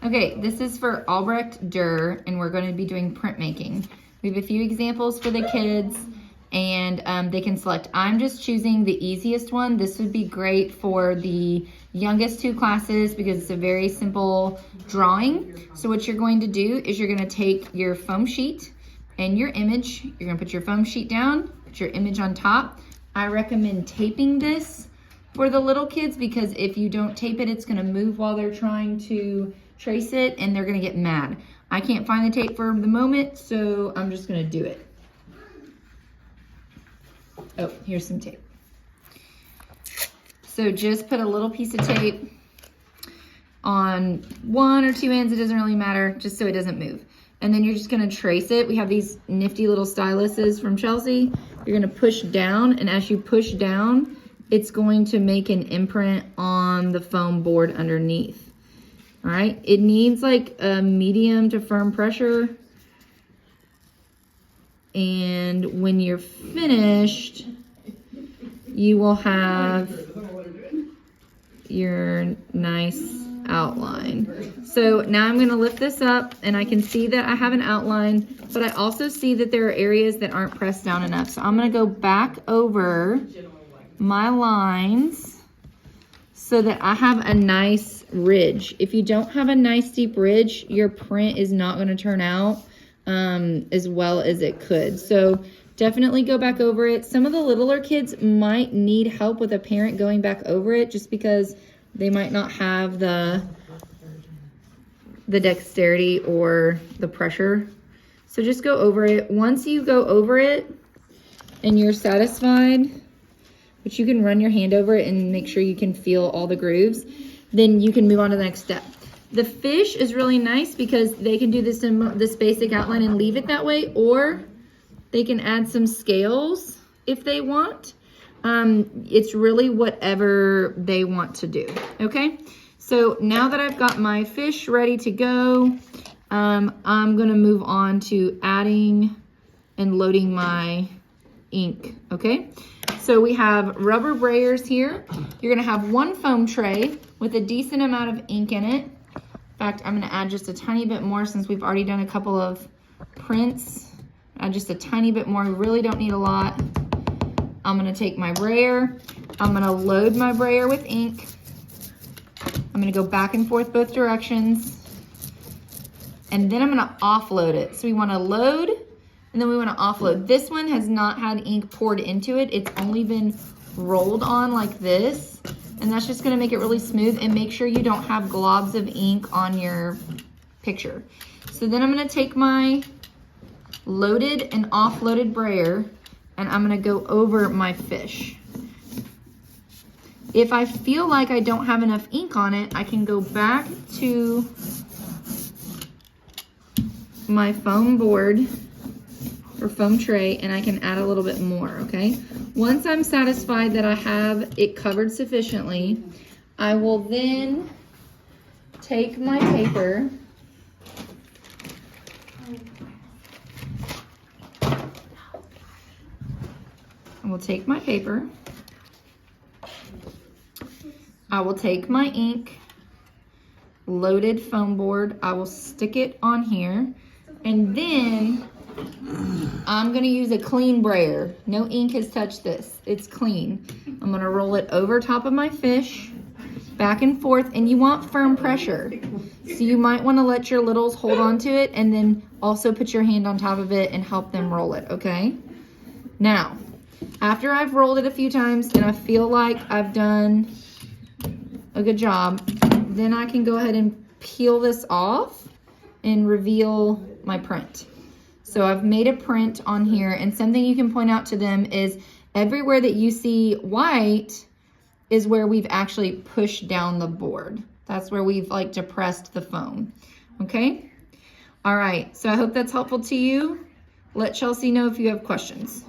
Okay, this is for Albreccht, Durer, and we're going to be doing printmaking. We have a few examples for the kids, and they can select. I'm just choosing the easiest one. This would be great for the youngest 2 classes because it's a very simple drawing. So what you're going to do is you're going to take your foam sheet and your image. You're going to put your foam sheet down, put your image on top. I recommend taping this for the little kids because if you don't tape it, it's going to move while they're trying to trace it and they're going to get mad. I can't find the tape for the moment, so I'm just going to do it. Oh, here's some tape. So just put a little piece of tape on 1 or 2 ends, it doesn't really matter, just so it doesn't move. And then you're just gonna trace it. We have these nifty little styluses from Chelsea. You're gonna push down, and as you push down, it's going to make an imprint on the foam board underneath. All right, it needs like a medium to firm pressure. And when you're finished, you will have your nice outline. So now I'm gonna lift this up and I can see that I have an outline, but I also see that there are areas that aren't pressed down enough. So I'm gonna go back over my lines so that I have a nice ridge. If you don't have a nice deep ridge, your print is not gonna turn out as well as it could. So definitely go back over it. Some of the littler kids might need help with a parent going back over it just because they might not have the dexterity or the pressure. So just go over it. Once you go over it and you're satisfied, but you can run your hand over it and make sure you can feel all the grooves, then you can move on to the next step. The fish is really nice because they can do this basic outline and leave it that way, or they can add some scales if they want. It's really whatever they want to do, okay? So now that I've got my fish ready to go, I'm gonna move on to adding and loading my ink, okay? So we have rubber brayers here. You're gonna have 1 foam tray with a decent amount of ink in it. In fact, I'm gonna add just a tiny bit more since we've already done a couple of prints. Add just a tiny bit more, we really don't need a lot. I'm gonna take my brayer, I'm gonna load my brayer with ink. I'm gonna go back and forth both directions. And then I'm gonna offload it. So we wanna load, and then we wanna offload. This one has not had ink poured into it. It's only been rolled on like this. And that's just gonna make it really smooth, and make sure you don't have globs of ink on your picture. So then I'm gonna take my loaded and offloaded brayer and I'm gonna go over my fish. If I feel like I don't have enough ink on it, I can go back to my foam board or foam tray and I can add a little bit more, okay? Once I'm satisfied that I have it covered sufficiently, I will then take my paper I will take my paper, I will take my ink, loaded foam board, I will stick it on here, and then I'm gonna use a clean brayer. No ink has touched this, it's clean. I'm gonna roll it over top of my fish, back and forth, and you want firm pressure. So you might wanna let your littles hold on to it and then also put your hand on top of it and help them roll it, okay? Now, after I've rolled it a few times and I feel like I've done a good job, then I can go ahead and peel this off and reveal my print. So I've made a print on here, and something you can point out to them is everywhere that you see white is where we've actually pushed down the board. That's where we've like depressed the foam, okay? All right, so I hope that's helpful to you. Let Chelsea know if you have questions.